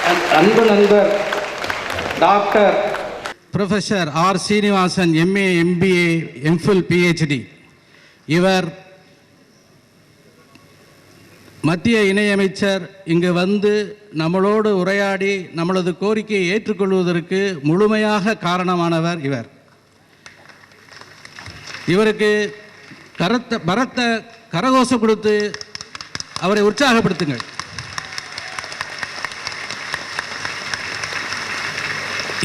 அன்பு நண்பர் doctor professor R Srinivasan MA MBA MPhil PhD. இவர் மத்திய இணையமைச்சர் இங்கு வந்து நம்மளோடு உரையாடி நம்மளது கோரிக்கையை ஏற்றுக்கொள்வதற்கு முழுமையாக காரணமானவர் இவர். இவருக்கு பரத்த கரகோஷம் கொடுத்து அவரை உற்சாகப்படுத்துங்கள்.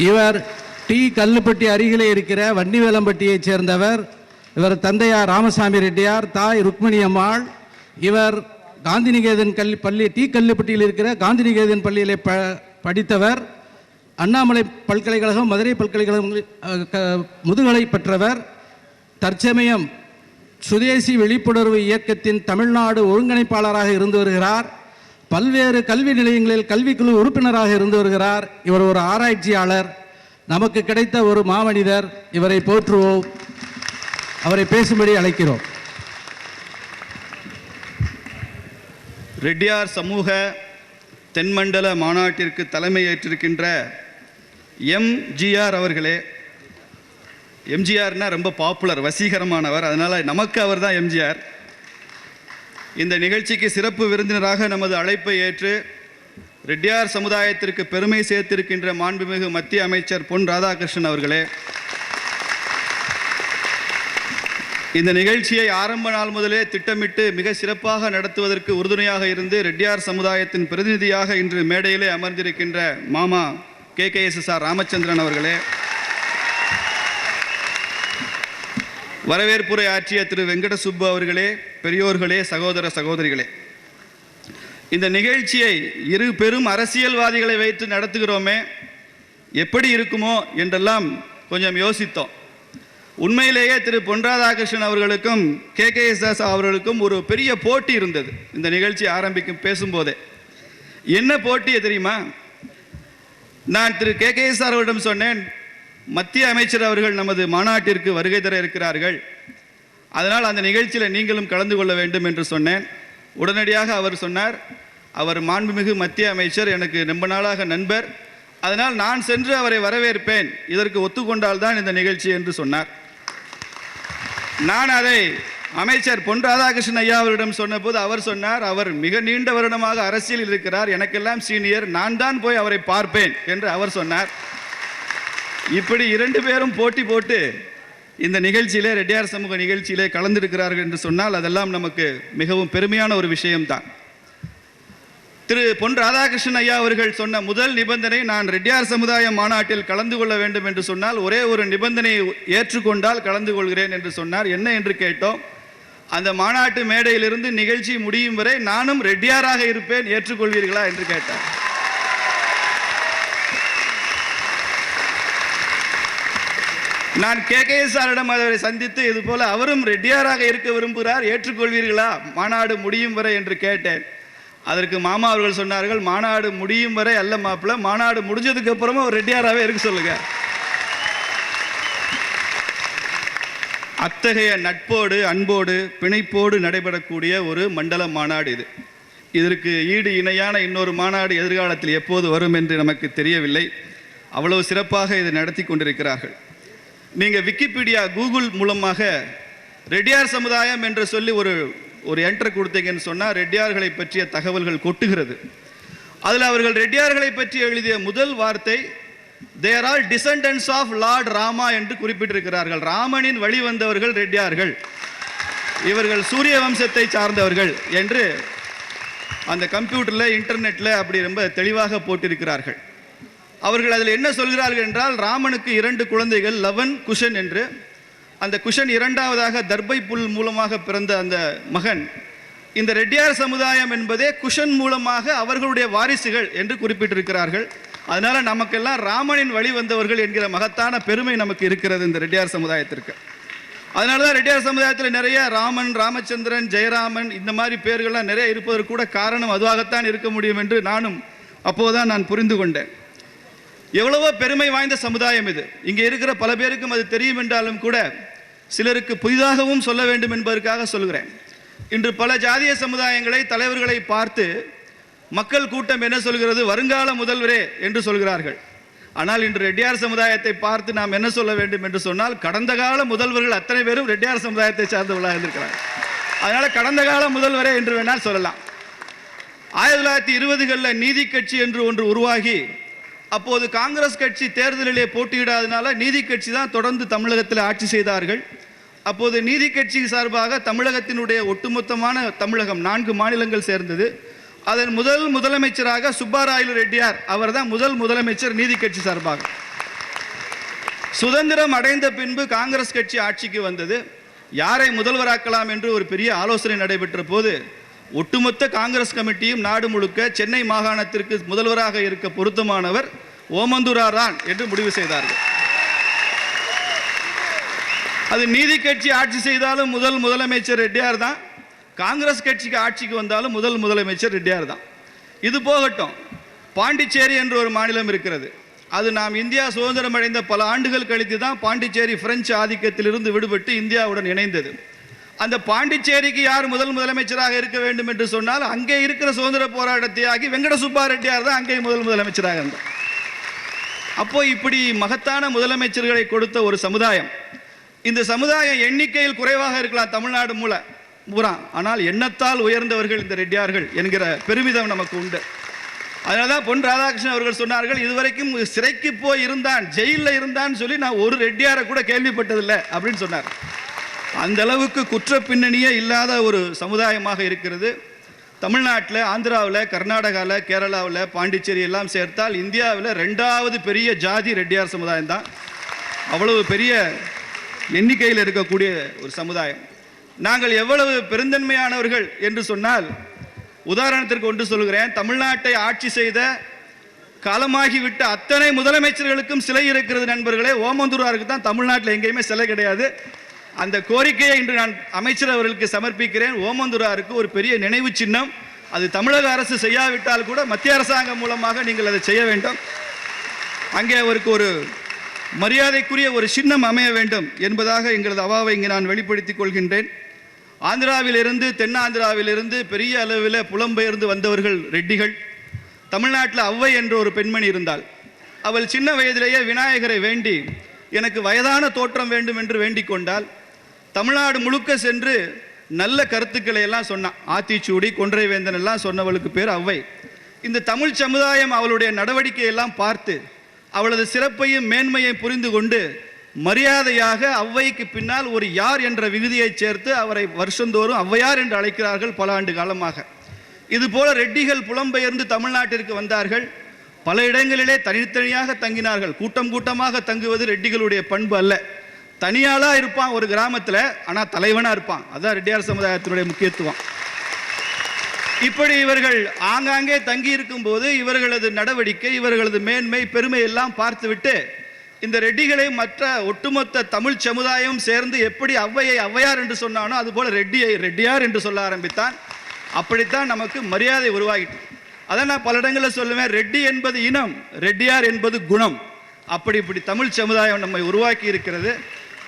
இவர் டி கல்லுப்பட்டி அருகிலே இருக்கிற வண்டிவேலம்பட்டியைச் சேர்ந்தவர். இவர் தந்தையார் ராமசாமி ரெட்டியார், தாய் ருக்மிணி அம்மாள். இவர் காந்திநிகேதன் பள்ளி டி கல்லுப்பட்டியில் இருக்கிற காந்திநிகேதன் பள்ளியிலே படித்தவர். அண்ணாமலை பல்கலைக்கழகம், மதுரை பல்கலைக்கழகம் முதுகலை பெற்றவர். தற்சமயம் சுதேசி விழிப்புணர்வு இயக்கத்தின் தமிழ்நாடு ஒருங்கிணைப்பாளராக இருந்து வருகிறார். பல்வேறு கல்வி நிலையங்களில் கல்விக்குழு உறுப்பினராக இருந்து வருகிறார். இவர் ஒரு ஆராய்ச்சியாளர், நமக்கு கிடைத்த ஒரு மாமனிதர். இவரை போற்றுவோம், அவரை பேசும்படி அழைக்கிறோம். ரெட்டியார் சமூக தென்மண்டல மாநாட்டிற்கு தலைமை ஏற்றிருக்கின்ற எம்ஜிஆர் அவர்களே. எம்ஜிஆர்னா ரொம்ப பாப்புலர், வசீகரமானவர், அதனால் நமக்கு அவர் தான் எம்ஜிஆர். இந்த நிகழ்ச்சிக்கு சிறப்பு விருந்தினராக நமது அழைப்பை ஏற்று ரெட்டியார் சமுதாயத்திற்கு பெருமை சேர்த்திருக்கின்ற மாண்புமிகு மத்திய அமைச்சர் பொன் ராதாகிருஷ்ணன் அவர்களே. இந்த நிகழ்ச்சியை ஆரம்ப நாள் முதலே திட்டமிட்டு மிக சிறப்பாக நடத்துவதற்கு உறுதுணையாக இருந்து ரெட்டியார் சமுதாயத்தின் பிரதிநிதியாக இன்று மேடையிலே அமர்ந்திருக்கின்ற மாமா KKSSR ராமச்சந்திரன் அவர்களே. வரவேற்புரை ஆற்றிய திரு வெங்கட சுப்பு அவர்களே, பெரியோர்களே, சகோதர சகோதரிகளே. இந்த நிகழ்ச்சியை இரு பெரும் அரசியல்வாதிகளை வைத்து நடத்துகிறோமே, எப்படி இருக்குமோ என்றெல்லாம் கொஞ்சம் யோசித்தோம். உண்மையிலேயே திரு பொன் ராதாகிருஷ்ணன் அவர்களுக்கும் KKSS அவர்களுக்கும் ஒரு பெரிய போட்டி இருந்தது. இந்த நிகழ்ச்சி ஆரம்பிக்கும் பேசும்போதே என்ன போட்டியை தெரியுமா? நான் திரு KKSS அவர்களிடம் சொன்னேன், மத்திய அமைச்சர் அவர்கள் நமது மாநாட்டிற்கு வருகை தர இருக்கிறார்கள், அதனால் அந்த நிகழ்ச்சியில் நீங்களும் கலந்து கொள்ள வேண்டும் என்று சொன்னேன். உடனடியாக அவர் சொன்னார், அவர் மாண்புமிகு மத்திய அமைச்சர், எனக்கு ரொம்ப நாளாக நண்பர், அதனால் நான் சென்று அவரை வரவேற்பேன், இதற்கு ஒத்துக்கொண்டால் தான் இந்த நிகழ்ச்சி என்று சொன்னார். நான் அதை அமைச்சர் பொன் ராதாகிருஷ்ணன் ஐயா அவரிடம் சொன்னபோது அவர் சொன்னார், அவர் மிக நீண்ட வருடமாக அரசியலில் இருக்கிறார், எனக்கெல்லாம் சீனியர், நான் தான் போய் அவரை பார்ப்பேன் என்று அவர் சொன்னார். இப்படி இரண்டு பேரும் போட்டி போட்டு இந்த நிகழ்ச்சியிலே, ரெட்டியார் சமூக நிகழ்ச்சியிலே கலந்திருக்கிறார்கள் என்று சொன்னால் அதெல்லாம் நமக்கு மிகவும் பெருமையான ஒரு விஷயம்தான். திரு பொன் ராதாகிருஷ்ணன் ஐயா அவர்கள் சொன்ன முதல் நிபந்தனை, நான் ரெட்டியார் சமுதாய மாநாட்டில் கலந்து கொள்ள வேண்டும் என்று சொன்னால் ஒரே ஒரு நிபந்தனையை ஏற்றுக்கொண்டால் கலந்து கொள்கிறேன் என்று சொன்னார். என்ன என்று கேட்டோம். அந்த மாநாட்டு மேடையிலிருந்து நிகழ்ச்சி முடியும் வரை நானும் ரெட்டியாராக இருப்பேன், ஏற்றுக்கொள்வீர்களா என்று கேட்டார். நான் KKSSரிடம் அவரை சந்தித்து இது போல அவரும் ரெட்டியாராக இருக்க விரும்புகிறார், ஏற்றுக்கொள்வீர்களா மாநாடு முடியும் வரை என்று கேட்டேன். அதற்கு மாமா அவர்கள் சொன்னார்கள், மாநாடு முடியும் வரை அல்ல மாப்பிள்ள, மாநாடு முடிஞ்சதுக்கு அப்புறமா ஒரு ரெட்டியாராகவே இருக்க சொல்லுங்க. அத்தகைய நட்போடு, அன்போடு, பிணைப்போடு நடைபெறக்கூடிய ஒரு மண்டல மாநாடு இது. இதற்கு ஈடு இணையான இன்னொரு மாநாடு எதிர்காலத்தில் எப்போது வரும் என்று நமக்கு தெரியவில்லை. அவ்வளவு சிறப்பாக இதை நடத்தி கொண்டிருக்கிறார்கள். நீங்கள் விக்கிபீடியா, கூகுள் மூலமாக ரெட்டியார் சமுதாயம் என்று சொல்லி ஒரு என்ட்ரு கொடுத்தீங்கன்னு சொன்னால் ரெட்டியார்களை பற்றிய தகவல்கள் கொட்டுகிறது. அதில் அவர்கள் ரெட்டியார்களை பற்றி எழுதிய முதல் வார்த்தை, தேர் ஆல் டிசெண்டன்ட்ஸ் ஆஃப் லார்ட் ராமா என்று குறிப்பிட்டிருக்கிறார்கள். ராமனின் வழி வந்தவர்கள் ரெட்டியார்கள், இவர்கள் சூரிய வம்சத்தை சார்ந்தவர்கள் என்று அந்த கம்ப்யூட்டரில், இன்டர்நெட்டில் அப்படி ரொம்ப தெளிவாக போட்டிருக்கிறார்கள். அவர்கள் அதில் என்ன சொல்கிறார்கள் என்றால், ராமனுக்கு 2 குழந்தைகள், லவன், குஷன் என்று. அந்த குஷன் இரண்டாவதாக தர்பை புல் மூலமாக பிறந்த அந்த மகன். இந்த ரெட்டியார் சமுதாயம் என்பதே குஷன் மூலமாக அவர்களுடைய வாரிசுகள் என்று குறிப்பிட்டிருக்கிறார்கள். அதனால நமக்கெல்லாம் ராமனின் வழி வந்தவர்கள் என்கிற மகத்தான பெருமை நமக்கு இருக்கிறது இந்த ரெட்டியார் சமுதாயத்திற்கு. அதனால தான் ரெட்டியார் சமுதாயத்தில் நிறைய ராமன், ராமச்சந்திரன், ஜெயராமன் இந்த மாதிரி பேர்கள்லாம் நிறைய இருப்பதற்கு கூட காரணம் அதுவாகத்தான் இருக்க முடியும் என்று நானும் அப்போதுதான் நான் புரிந்து கொண்டேன். எவ்வளவோ பெருமை வாய்ந்த சமுதாயம் இது. இங்கே இருக்கிற பல பேருக்கும் அது தெரியும் என்றாலும் கூட சிலருக்கு புதிதாகவும் சொல்ல வேண்டும் என்பதற்காக சொல்கிறேன். இன்று பல ஜாதிய சமுதாயங்களை, தலைவர்களை பார்த்து மக்கள் கூட்டம் என்ன சொல்கிறது? வருங்கால முதல்வரே என்று சொல்கிறார்கள். ஆனால் இன்று ரெட்டியார் சமுதாயத்தை பார்த்து நாம் என்ன சொல்ல வேண்டும் என்று சொன்னால், கடந்த கால முதல்வர்கள் அத்தனை பேரும் ரெட்டியார் சமுதாயத்தை சார்ந்தவர்களாக இருந்திருக்கிறார்கள். அதனால கடந்த கால முதல்வரே என்று வேணால் சொல்லலாம். 1920களில் நீதி கட்சி என்று ஒன்று உருவாகி, அப்போது காங்கிரஸ் கட்சி தேர்தலிலே போட்டியிடாதனால நீதி கட்சி தான் தொடர்ந்து தமிழகத்தில் ஆட்சி செய்தார்கள். அப்போது நீதி கட்சி சார்பாக தமிழகத்தினுடைய ஒட்டுமொத்தமான தமிழகம் 4 மாநிலங்கள் சேர்ந்தது. அதன் முதலமைச்சராக சுப்பாராயலு ரெட்டியார் அவர் தான் முதலமைச்சர் நீதி கட்சி சார்பாக. சுதந்திரம் அடைந்த பின்பு காங்கிரஸ் கட்சி ஆட்சிக்கு வந்தது. யாரை முதல்வராக்கலாம் என்று ஒரு பெரிய ஆலோசனை நடைபெற்ற போது ஒட்டுமொத்த காங்கிரஸ் கமிட்டியும் நாடு முழுக்க சென்னை மாகாணத்திற்கு முதல்வராக இருக்க பொருத்தமானவர் ஓமந்தூரா ரான் என்று முடிவு செய்தார்கள். அது நீதி கட்சி ஆட்சி செய்தாலும் முதலமைச்சர் ரெட்டியார் தான், காங்கிரஸ் கட்சிக்கு ஆட்சிக்கு வந்தாலும் முதலமைச்சர் ரெட்டியார் தான். இது போகட்டும், பாண்டிச்சேரி என்று ஒரு மாநிலம் இருக்கிறது. அது நாம் இந்தியா சுதந்திரம் அடைந்த பல ஆண்டுகள் கழித்து தான் பாண்டிச்சேரி பிரெஞ்சு ஆதிக்கத்திலிருந்து விடுபட்டு இந்தியாவுடன் இணைந்தது. அந்த பாண்டிச்சேரிக்கு யார் முதலமைச்சராக இருக்க வேண்டும் என்று சொன்னால், அங்கே இருக்கிற சுதந்திர போராட்ட தியாகி வெங்கட சுப்பா ரெட்டியார் தான் அங்கே முதலமைச்சராக இருந்தார். அப்போ இப்படி மகத்தான முதலமைச்சர்களை கொடுத்த ஒரு சமுதாயம். இந்த சமுதாயம் எண்ணிக்கையில் குறைவாக இருக்கலாம் தமிழ்நாடு பூரா, ஆனால் எண்ணத்தால் உயர்ந்தவர்கள் இந்த ரெட்டியார்கள் என்கிற பெருமிதம் நமக்கு உண்டு. அதனால தான் பொன் ராதாகிருஷ்ணன் அவர்கள் சொன்னார்கள், இதுவரைக்கும் சிறைக்கு போய் இருந்தான், ஜெயிலில் இருந்தான்னு சொல்லி நான் ஒரு ரெட்டியாரை கூட கேள்விப்பட்டதில்லை அப்படின்னு சொன்னார். அந்த அளவுக்கு குற்ற பின்னணியே இல்லாத ஒரு சமுதாயமாக இருக்கிறது. தமிழ்நாட்டில், ஆந்திராவில், கர்நாடகாவில், கேரளாவில், பாண்டிச்சேரி எல்லாம் சேர்த்தால் இந்தியாவில் 2வது பெரிய ஜாதி ரெட்டியார் சமுதாயம் தான். அவ்வளவு பெரிய எண்ணிக்கையில் இருக்கக்கூடிய ஒரு சமுதாயம். நாங்கள் எவ்வளவு பெருந்தன்மையானவர்கள் என்று சொன்னால், உதாரணத்திற்கு ஒன்று சொல்கிறேன். தமிழ்நாட்டை ஆட்சி செய்த காலமாகிவிட்ட அத்தனை முதலமைச்சர்களுக்கும் சிலை இருக்கிறது நண்பர்களே. ஓமந்தூராருக்கு தான் தமிழ்நாட்டில் எங்கேயுமே சிலை கிடையாது. அந்த கோரிக்கையை இன்று நான் அமைச்சர் அவர்களுக்கு சமர்ப்பிக்கிறேன். ஓமந்தூராருக்கு ஒரு பெரிய நினைவு சின்னம், அது தமிழக அரசு செய்யாவிட்டால் கூட மத்திய அரசாங்கம் மூலமாக நீங்கள் அதை செய்ய வேண்டும். அங்கே அவருக்கு ஒரு மரியாதைக்குரிய ஒரு சின்னம் அமைய வேண்டும் என்பதாக எங்களது அவாவை இங்கே நான் வெளிப்படுத்திக் கொள்கின்றேன். ஆந்திராவிலிருந்து, தென்னாந்திராவிலிருந்து பெரிய அளவில் புலம்பெயர்ந்து வந்தவர்கள் ரெட்டிகள். தமிழ்நாட்டில் ஔவை என்ற ஒரு பெண்மணி இருந்தாள். அவள் சின்ன வயதிலேயே விநாயகரை வேண்டி எனக்கு வயதான தோற்றம் வேண்டும் என்று வேண்டிக் கொண்டால், தமிழ்நாடு முழுக்க சென்று நல்ல கருத்துக்களை எல்லாம் சொன்னான். ஆத்திச்சூடி, கொன்றைவேந்தன் எல்லாம் சொன்னவளுக்கு பேர் ஔவை. இந்த தமிழ் சமுதாயம் அவளுடைய நடவடிக்கையெல்லாம் பார்த்து அவளது சிறப்பையும் மேன்மையை புரிந்து கொண்டு மரியாதையாக ஔவைக்கு பின்னால் ஒரு யார் என்ற விகுதியை சேர்த்து அவரை வருஷந்தோறும் ஔவையார் என்று அழைக்கிறார்கள் பல ஆண்டு காலமாக. இதுபோல ரெட்டிகள் புலம்பெயர்ந்து தமிழ்நாட்டிற்கு வந்தார்கள். பல இடங்களிலே தனித்தனியாக தங்கினார்கள். கூட்டமாக தங்குவது ரெட்டிகளுடைய பண்பு அல்ல. தனியாளா இருப்பான் ஒரு கிராமத்தில், ஆனால் தலைவனா இருப்பான். அதுதான் ரெட்டியார் சமுதாயத்தினுடைய முக்கியத்துவம். இப்படி இவர்கள் ஆங்காங்கே தங்கி இருக்கும் போது இவர்களது நடவடிக்கை, இவர்களது மேன்மை, பெருமை எல்லாம் பார்த்துவிட்டு இந்த ரெட்டிகளை மற்ற ஒட்டுமொத்த தமிழ் சமுதாயம் சேர்ந்து எப்படி ஔவையை ஔவையார் என்று சொன்னானோ அதுபோல ரெட்டியை ரெட்டியார் என்று சொல்ல ஆரம்பித்தான். அப்படித்தான் நமக்கு மரியாதை உருவாகிட்டு. அதை நான் பல இடங்களில் சொல்லுவேன், ரெட்டி என்பது இனம், ரெட்டியார் என்பது குணம். இப்படி தமிழ் சமுதாயம் நம்மை உருவாக்கி இருக்கிறது.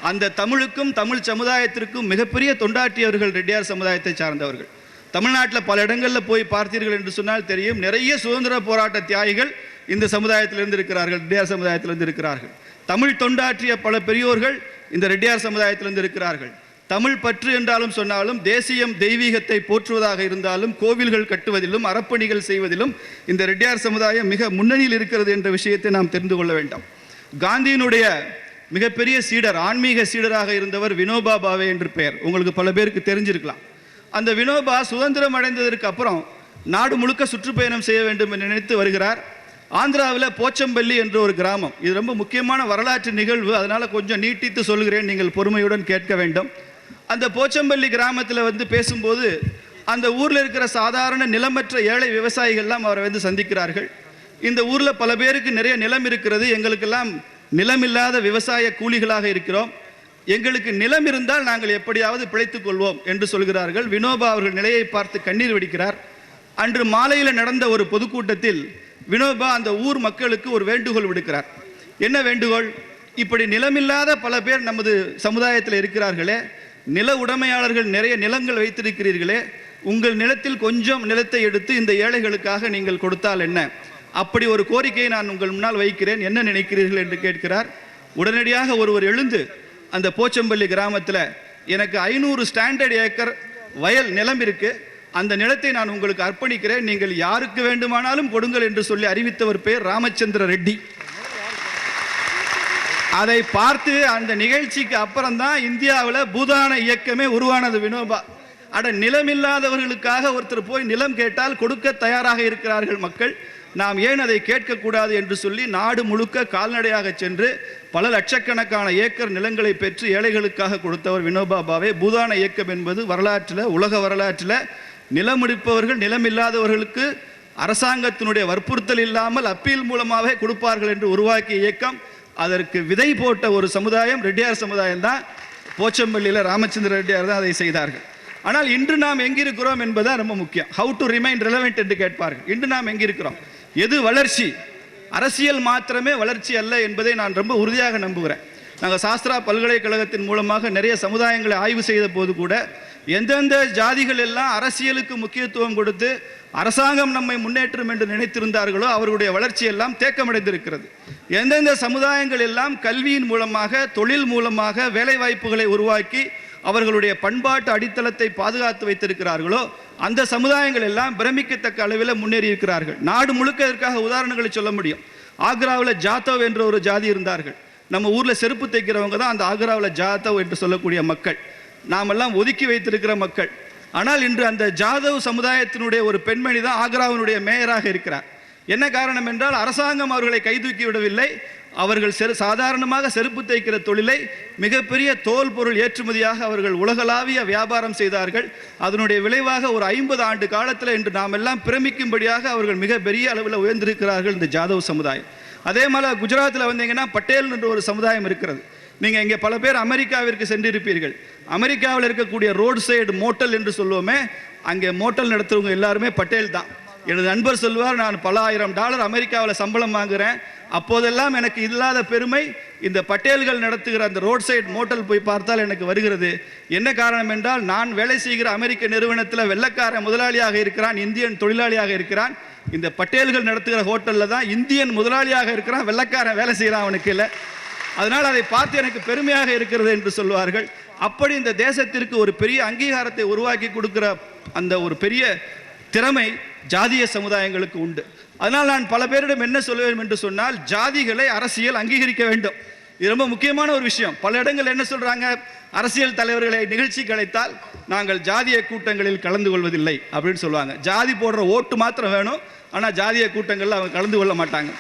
அந்த தமிழுக்கும் தமிழ் சமுதாயத்திற்கும் மிகப்பெரிய தொண்டாற்றியவர்கள் ரெட்டியார் சமுதாயத்தை சார்ந்தவர்கள். தமிழ்நாட்டில் பல இடங்களில் போய் பார்த்தீர்கள் என்று சொன்னால் தெரியும், நிறைய சுதந்திர போராட்ட தியாகிகள் இந்த சமுதாயத்திலிருந்து இருக்கிறார்கள், ரெட்டியார் சமுதாயத்திலிருந்து இருக்கிறார்கள். தமிழ் தொண்டாற்றிய பல பெரியோர்கள் இந்த ரெட்டியார் சமுதாயத்திலிருந்து இருக்கிறார்கள். தமிழ் பற்று என்றாலும் சொன்னாலும், தேசியம் தெய்வீகத்தை போற்றுவதாக இருந்தாலும், கோவில்கள் கட்டுவதிலும் அறப்பணிகள் செய்வதிலும் இந்த ரெட்டியார் சமுதாயம் மிக முன்னணியில் இருக்கிறது என்ற விஷயத்தை நாம் தெரிந்து கொள்ள வேண்டும். காந்தியினுடைய மிகப்பெரிய சீடர், ஆன்மீக சீடராக இருந்தவர் வினோபா பாவே என்று பெயர். உங்களுக்கு பல பேருக்கு தெரிஞ்சிருக்கலாம். அந்த வினோபா சுதந்திரம் அடைந்ததற்கு அப்புறம் நாடு முழுக்க சுற்றுப்பயணம் செய்ய வேண்டும் என்று நினைத்து வருகிறார். ஆந்திராவில் போச்சம்பள்ளி என்ற ஒரு கிராமம், இது ரொம்ப முக்கியமான வரலாற்று நிகழ்வு, அதனால் கொஞ்சம் நீட்டித்து சொல்கிறேன், நீங்கள் பொறுமையுடன் கேட்க வேண்டும். அந்த போச்சம்பள்ளி கிராமத்தில் பேசும்போது அந்த ஊரில் இருக்கிற சாதாரண நிலமற்ற ஏழை விவசாயிகள்லாம் அவரை சந்திக்கிறார்கள். இந்த ஊரில் பல பேருக்கு நிறைய நிலம் இருக்கிறது, எங்களுக்கெல்லாம் நிலமில்லாத விவசாய கூலிகளாக இருக்கிறோம், எங்களுக்கு நிலம் இருந்தால் நாங்கள் எப்படியாவது பிழைத்துக் கொள்வோம் என்று சொல்கிறார்கள். வினோபா அவர்கள் நிலையை பார்த்து கண்ணீர் வடிக்கிறார். அன்று மாலையில் நடந்த ஒரு பொதுக்கூட்டத்தில் வினோபா அந்த ஊர் மக்களுக்கு ஒரு வேண்டுகோள் விடுக்கிறார். என்ன வேண்டுகோள்? இப்படி நிலமில்லாத பல பேர் நமது சமுதாயத்தில் இருக்கிறார்களே, நில உடைமையாளர்கள் நிறைய நிலங்கள் வைத்திருக்கிறீர்களே, உங்கள் நிலத்தில் கொஞ்சம் நிலத்தை எடுத்து இந்த ஏழைகளுக்காக நீங்கள் கொடுத்தால் என்ன? அப்படி ஒரு கோரிக்கையை நான் உங்கள் முன்னால் வைக்கிறேன், என்ன நினைக்கிறீர்கள் என்று கேட்கிறார். உடனடியாக ஒருவர் எழுந்து அந்த போச்சம்பள்ளி கிராமத்தில் எனக்கு 500 ஸ்டாண்டர்ட் ஏக்கர் வயல் நிலம் இருக்கு, அந்த நிலத்தை நான் உங்களுக்கு அர்ப்பணிக்கிறேன், நீங்கள் யாருக்கு வேண்டுமானாலும் கொடுங்கள் என்று சொல்லி அறிவித்தவர் பேர் ராமச்சந்திர ரெட்டி. அதை பார்த்து அந்த நிகழ்ச்சிக்கு அப்புறம்தான் இந்தியாவில் பூதான இயக்கமே உருவானது. வினோபா, நிலமில்லாதவர்களுக்காக ஒருத்தர் போய் நிலம் கேட்டால் கொடுக்க தயாராக இருக்கிறார்கள் மக்கள், நாம் ஏன் அதை கேட்கக்கூடாது என்று சொல்லி நாடு முழுக்க கால்நடையாக சென்று பல லட்சக்கணக்கான ஏக்கர் நிலங்களை பெற்று ஏழைகளுக்காக கொடுத்தவர் வினோபா பாவே. பூதான இயக்கம் என்பது வரலாற்றில், உலக வரலாற்றில் நிலம் எடுப்பவர்கள் நிலமில்லாதவர்களுக்கு அரசாங்கத்தினுடைய வற்புறுத்தல் இல்லாமல் அப்பீல் மூலமாகவே கொடுப்பார்கள் என்று உருவாக்கிய இயக்கம். அதற்கு விதை போட்ட ஒரு சமுதாயம் ரெட்டியார் சமுதாயம் தான். போச்சம்பள்ளியில் ராமச்சந்திர ரெட்டியார் தான் அதை செய்தார்கள். ஆனால் இன்று நாம் எங்கிருக்கிறோம் என்பதுதான் ரொம்ப முக்கியம். ஹவு டு ரிமைன் ரெலவெண்ட் என்று கேட்பார்கள். இன்று நாம் எங்கிருக்கிறோம்? எது வளர்ச்சி? அரசியல் மாத்திரமே வளர்ச்சி அல்ல என்பதை நான் ரொம்ப உறுதியாக நம்புகிறேன். நாங்கள் சாஸ்திரா பல்கலைக்கழகத்தின் மூலமாக நிறைய சமுதாயங்களை ஆய்வு செய்த போது கூட எந்தெந்த ஜாதிகள் எல்லாம் அரசியலுக்கு முக்கியத்துவம் கொடுத்து அரசாங்கம் நம்மை முன்னேற்றும் என்று நினைத்திருந்தார்களோ அவர்களுடைய வளர்ச்சி எல்லாம் தேக்கமடைந்திருக்கிறது. எந்தெந்த சமுதாயங்கள் எல்லாம் கல்வியின் மூலமாக, தொழில் மூலமாக வேலை வாய்ப்புகளை உருவாக்கி அவர்களுடைய பண்பாட்டு அடித்தளத்தை பாதுகாத்து வைத்திருக்கிறார்களோ அந்த சமுதாயங்கள் எல்லாம் பிரமிக்கத்தக்க அளவில் முன்னேறி இருக்கிறார்கள். நாடு முழுக்க இதற்காக உதாரணங்களை சொல்ல முடியும். ஆக்ராவில் ஜாதவ் என்ற ஒரு ஜாதி இருந்தார்கள். நம்ம ஊரில் செருப்பு தைக்கிறவங்க தான் அந்த ஆக்ராவில் ஜாதவ் என்று சொல்லக்கூடிய மக்கள். நாமெல்லாம் ஒதுக்கி வைத்திருக்கிற மக்கள். ஆனால் இன்று அந்த ஜாதவ் சமுதாயத்தினுடைய ஒரு பெண்மணி தான் ஆக்ராவினுடைய மேயராக இருக்கிறார். என்ன காரணம் என்றால் அரசாங்கம் அவர்களை கைதூக்கி விடவில்லை. அவர்கள் சாதாரணமாக செருப்பு தைக்கிற தொழிலை மிகப்பெரிய தோல் பொருள் ஏற்றுமதியாக அவர்கள் உலகளாவிய வியாபாரம் செய்தார்கள். அதனுடைய விளைவாக ஒரு 50 ஆண்டு காலத்தில் இன்று நாம் எல்லாம் பிரமிக்கும்படியாக அவர்கள் மிக பெரிய அளவில் உயர்ந்திருக்கிறார்கள் இந்த ஜாதவ் சமுதாயம். அதே மாதிரி குஜராத்தில் வந்தீங்கன்னா பட்டேல் என்ற ஒரு சமுதாயம் இருக்கிறது. நீங்கள் இங்கே பல பேர் அமெரிக்காவிற்கு சென்றிருப்பீர்கள். அமெரிக்காவில் இருக்கக்கூடிய ரோடு சைடு மோட்டல் என்று சொல்லுவோமே, அங்கே மோட்டல் நடத்துறவங்க எல்லாருமே பட்டேல் தான். எனது நண்பர் சொல்வார், நான் பல $1000 அமெரிக்காவில் சம்பளம் வாங்குகிறேன், அப்போதெல்லாம் எனக்கு இல்லாத பெருமை இந்த பட்டேல்கள் நடத்துகிற அந்த ரோட் சைடு மோட்டல் போய் பார்த்தால் எனக்கு வருகிறது. என்ன காரணம் என்றால் நான் வேலை செய்கிற அமெரிக்க நிறுவனத்தில் வெள்ளைக்கார முதலாளியாக இருக்கிறான், இந்தியன் தொழிலாளியாக இருக்கிறான். இந்த பட்டேல்கள் நடத்துகிற ஹோட்டலில் தான் இந்தியன் முதலாளியாக இருக்கிறான், வெள்ளைக்காரன் வேலை செய்கிறான் அவனுக்கு இல்லை. அதனால் அதை பார்த்து எனக்கு பெருமையாக இருக்கிறது என்று சொல்வார்கள். அப்படி இந்த தேசத்திற்கு ஒரு பெரிய அங்கீகாரத்தை உருவாக்கி கொடுக்கிற அந்த ஒரு பெரிய திறமை ஜாதிய சமுதாயங்களுக்கு உண்டு. அதனால் நான் பல பேரிடம் என்ன சொல்லுவேன் என்று சொன்னால், ஜாதிகளை அரசியல் அங்கீகரிக்க வேண்டும். இது ரொம்ப முக்கியமான ஒரு விஷயம். பல இடங்கள் என்ன சொல்றாங்க, அரசியல் தலைவர்களை நிகழ்ச்சிக்கு அழைத்தால் நாங்கள் ஜாதிய கூட்டங்களில் கலந்து கொள்வதில்லை அப்படின்னு சொல்லுவாங்க. ஜாதி போடுற ஓட்டு மாத்திரம் வேணும், ஆனால் ஜாதிய கூட்டங்களில் அவங்க கலந்து கொள்ள மாட்டாங்க.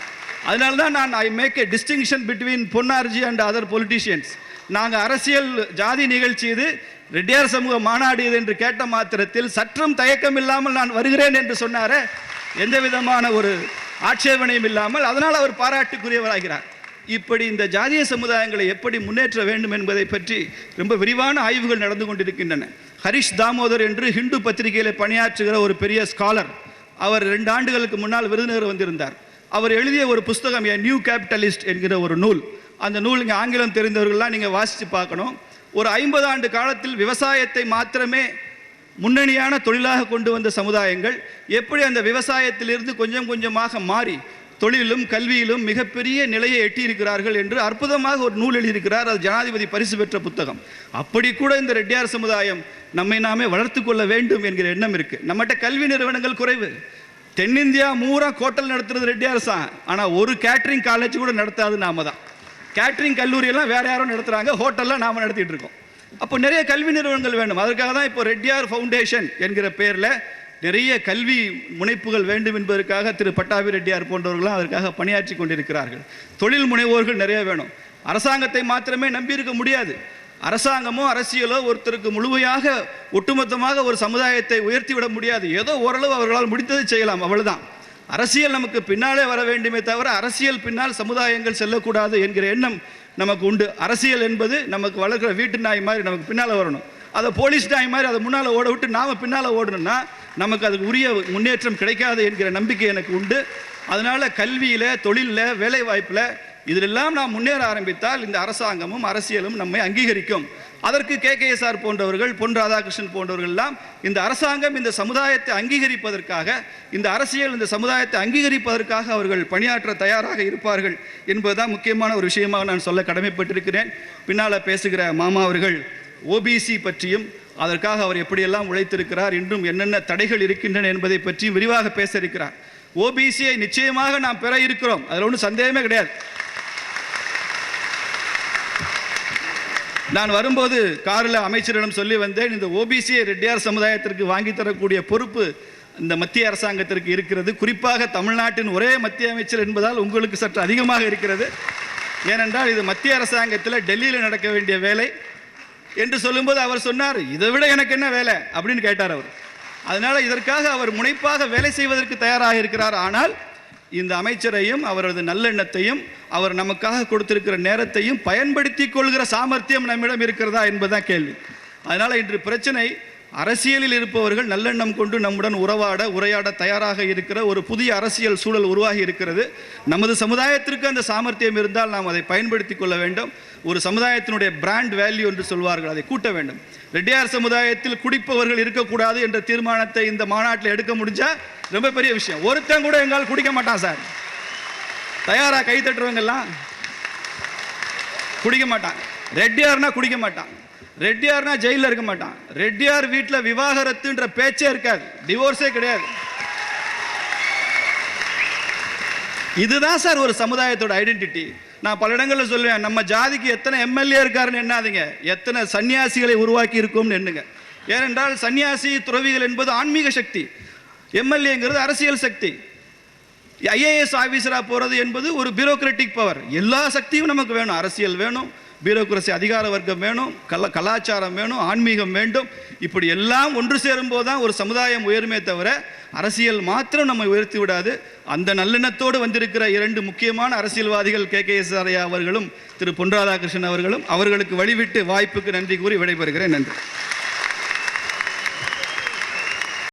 அதனால தான் I make a distinction between Ponnarji and other politicians. நாங்கள் அரசியல் ஜாதி நிகழ்ச்சி இது, ரெட்டியார் சமூக மாநாடு இது என்று கேட்ட மாத்திரத்தில் சற்றும் தயக்கம் இல்லாமல் நான் வருகிறேன் என்று சொன்னாரே, எந்த விதமான ஒரு ஆட்சேபனையும் இல்லாமல், அதனால் அவர் பாராட்டுக்குரியவராகிறார். இப்படி இந்த ஜாதிய சமுதாயங்களை எப்படி முன்னேற்ற வேண்டும் என்பதை பற்றி ரொம்ப விரிவான ஆய்வுகள் நடந்து கொண்டிருக்கின்றன. ஹரிஷ் தாமோதர் என்று ஹிந்து பத்திரிகையில் பணியாற்றுகிற ஒரு பெரிய ஸ்காலர், அவர் 2 ஆண்டுகளுக்கு முன்னால் விருதுநகர் வந்திருந்தார். அவர் எழுதிய ஒரு புஸ்தகம் எ நியூ கேபிட்டலிஸ்ட் என்கிற ஒரு நூல். அந்த நூல் இங்கே ஆங்கிலம் தெரிந்தவர்கள்லாம் நீங்கள் வாசித்து பார்க்கணும். ஒரு 50 ஆண்டு காலத்தில் விவசாயத்தை மாத்திரமே முன்னணியான தொழிலாக கொண்டு வந்த சமுதாயங்கள் எப்படி அந்த விவசாயத்திலிருந்து கொஞ்சம் கொஞ்சமாக மாறி தொழிலும் கல்வியிலும் மிகப்பெரிய நிலையை எட்டியிருக்கிறார்கள் என்று அற்புதமாக ஒரு நூல் எழுதியிருக்கிறார். அது ஜனாதிபதி பரிசு பெற்ற புத்தகம். அப்படி கூட இந்த ரெட்டியார் சமுதாயம் நம்மை நாமே வளர்த்து கொள்ள வேண்டும் என்கிற எண்ணம் இருக்குது. நம்மகிட்ட கல்வி நிறுவனங்கள் குறைவு. தென்னிந்தியா மூரா ஹோட்டல் நடத்துறது ரெட்டியார் தான், ஆனால் ஒரு கேட்ரிங் காலேஜ் கூட நடத்தாது நாம தான். கேட்ரிங் கல்லூரியெல்லாம் வேற யாரும் நடத்துகிறாங்க, ஹோட்டல்லாம் நாம் நடத்திட்டு இருக்கோம். அப்போ நிறைய கல்வி நிறுவனங்கள் வேண்டும். அதற்காக தான் இப்போ ரெட்டியார் ஃபவுண்டேஷன் என்கிற பெயரில் நிறைய கல்வி முனைப்புகள் வேண்டும் என்பதற்காக திரு பட்டாபி ரெட்டியார் போன்றவர்களும் அதற்காக பணியாற்றி கொண்டிருக்கிறார்கள். தொழில் முனைவோர்கள் நிறைய வேணும். அரசாங்கத்தை மாத்திரமே நம்பியிருக்க முடியாது. அரசாங்கமோ அரசியலோ ஒருத்தருக்கு முழுமையாக ஒட்டுமொத்தமாக ஒரு சமுதாயத்தை உயர்த்திவிட முடியாது. ஏதோ ஓரளவு அவர்களால் முடித்ததை செய்யலாம், அவ்வளவுதான். அரசியல் நமக்கு பின்னாலே வர வேண்டுமே தவிர அரசியல் பின்னால் சமுதாயங்கள் செல்லக்கூடாது என்கிற எண்ணம் நமக்கு உண்டு. அரசியல் என்பது நமக்கு வளர்க்கிற வீட்டு நாய் மாதிரி நமக்கு பின்னால் வரணும். அதை போலீஸ் நாய் மாதிரி அதை முன்னால் ஓட விட்டு நாம் பின்னால் ஓடணும்னா நமக்கு அதுக்கு உரிய முன்னேற்றம் கிடைக்காது என்கிற நம்பிக்கை எனக்கு உண்டு. அதனால் கல்வியில், தொழிலில், வேலை வாய்ப்பில் இதிலெல்லாம் நாம் முன்னேற ஆரம்பித்தால் இந்த அரசாங்கமும் அரசியலும் நம்மை அங்கீகரிக்கும். அதற்கு KKSR போன்றவர்கள், பொன் ராதாகிருஷ்ணன் போன்றவர்கள் எல்லாம் இந்த அரசாங்கம் இந்த சமுதாயத்தை அங்கீகரிப்பதற்காக, இந்த அரசியல் இந்த சமுதாயத்தை அங்கீகரிப்பதற்காக அவர்கள் பணியாற்ற தயாராக இருப்பார்கள் என்பதுதான் முக்கியமான ஒரு விஷயமாக நான் சொல்ல கடமைப்பட்டிருக்கிறேன். பின்னால் பேசுகிற மாமா அவர்கள் OBC பற்றியும் அதற்காக அவர் எப்படியெல்லாம் உழைத்திருக்கிறார், இன்றும் என்னென்ன தடைகள் இருக்கின்றன என்பதை பற்றியும் விரிவாக பேச இருக்கிறார். OBCயை நிச்சயமாக நாம் பெற இருக்கிறோம், அதில் ஒன்றும் சந்தேகமே கிடையாது. நான் வரும்போது காரில் அமைச்சரிடம் சொல்லி வந்தேன், இந்த OBCயை ரெட்டியார் சமுதாயத்திற்கு வாங்கி தரக்கூடிய பொறுப்பு இந்த மத்திய அரசாங்கத்திற்கு இருக்கிறது. குறிப்பாக தமிழ்நாட்டின் ஒரே மத்திய அமைச்சர் என்பதால் உங்களுக்கு சற்று அதிகமாக இருக்கிறது. ஏனென்றால் இது மத்திய அரசாங்கத்தில் டெல்லியில் நடக்க வேண்டிய வேலை என்று சொல்லும்போது அவர் சொன்னார், இதை விட எனக்கு என்ன வேலை அப்படின்னு கேட்டார் அவர். அதனால் இதற்காக அவர் முனைப்பாக வேலை செய்வதற்கு தயாராக இருக்கிறார். ஆனால் இந்த அமைச்சரையும் அவரது நல்லெண்ணத்தையும் அவர் நமக்காக கொடுத்திருக்கிற நேரத்தையும் பயன்படுத்தி கொள்கிற சாமர்த்தியம் நம்மிடம் இருக்கிறதா என்பதுதான் கேள்வி. அதனால் இன்று பிரச்சனை, அரசியலில் இருப்பவர்கள் நல்லெண்ணம் கொண்டு நம்முடன் உரையாட தயாராக இருக்கிற ஒரு புதிய அரசியல் சூழல் உருவாகி இருக்கிறது. நமது சமுதாயத்திற்கு அந்த சாமர்த்தியம் இருந்தால் நாம் அதை பயன்படுத்தி கொள்ள வேண்டும். ஒரு சமுதாயத்தினுடைய பிராண்ட் வேல்யூ என்று சொல்வார்கள், அதை கூட்ட வேண்டும். ரெட்டியார் சமுதாயத்தில் குடிப்பவர்கள் இருக்கக்கூடாது என்ற தீர்மானத்தை இந்த மாநாட்டில் எடுக்க முடிஞ்சா ரொம்ப பெரிய விஷயம். ஒருத்தன் கூட எங்கால் குடிக்க மாட்டான் சார். தயாரா கை தட்டுறவங்கெல்லாம் குடிக்க மாட்டான். ரெட்டியார்னா குடிக்க மாட்டான். ரெட்டியார்னா ஜெயிலில் இருக்க மாட்டான். ரெட்டியார் வீட்டில் விவாகரத்துன்ற பேச்சே இருக்காது, டிவோர்ஸே கிடையாது. இதுதான் சார் ஒரு சமுதாயத்தோட ஐடென்டிட்டி. நான் பல இடங்களில் சொல்லுவேன், நம்ம ஜாதிக்கு எத்தனை MLA இருக்காருன்னு எண்ணாதீங்க, எத்தனை சன்னியாசிகளை உருவாக்கி இருக்கும்னு எண்ணுங்க. ஏனென்றால் சன்னியாசி துறவிகள் என்பது ஆன்மீக சக்தி, MLAங்கிறது அரசியல் சக்தி. IAS ஆஃபீஸராக போகிறது என்பது ஒரு பியூரோக்ராட்டிக் பவர். எல்லா சக்தியும் நமக்கு வேணும். அரசியல் வேணும், பியூரோக்ரஸி அதிகார வர்க்கம் வேணும், கலாச்சாரம் வேணும், ஆன்மீகம் வேண்டும். இப்படி எல்லாம் ஒன்று சேரும்போது தான் ஒரு சமுதாயம் உயருமே தவிர அரசியல் மாத்திரம் நம்மை உயர்த்தி விடாது. அந்த நல்லெண்ணத்தோடு வந்திருக்கிற 2 முக்கியமான அரசியல்வாதிகள் KKSR அவர்களும் திரு பொன் ராதாகிருஷ்ணன் அவர்களும், அவர்களுக்கு வழிவிட்டு வாய்ப்புக்கு நன்றி கூறி விடைபெறுகிறேன். நன்றி.